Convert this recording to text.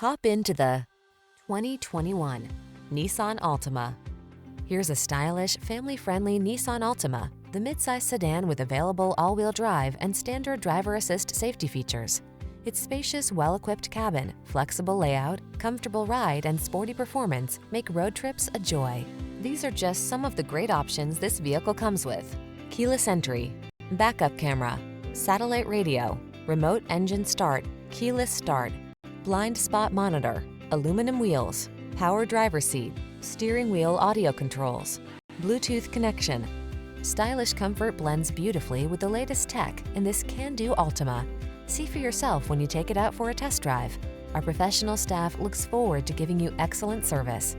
Hop into the 2021 Nissan Altima. Here's a stylish, family-friendly Nissan Altima, the midsize sedan with available all-wheel drive and standard driver assist safety features. Its spacious, well-equipped cabin, flexible layout, comfortable ride, and sporty performance make road trips a joy. These are just some of the great options this vehicle comes with: keyless entry, backup camera, satellite radio, remote engine start, keyless start, blind spot monitor, aluminum wheels, power driver seat, steering wheel audio controls, Bluetooth connection. Stylish comfort blends beautifully with the latest tech in this can-do Altima. See for yourself when you take it out for a test drive. Our professional staff looks forward to giving you excellent service.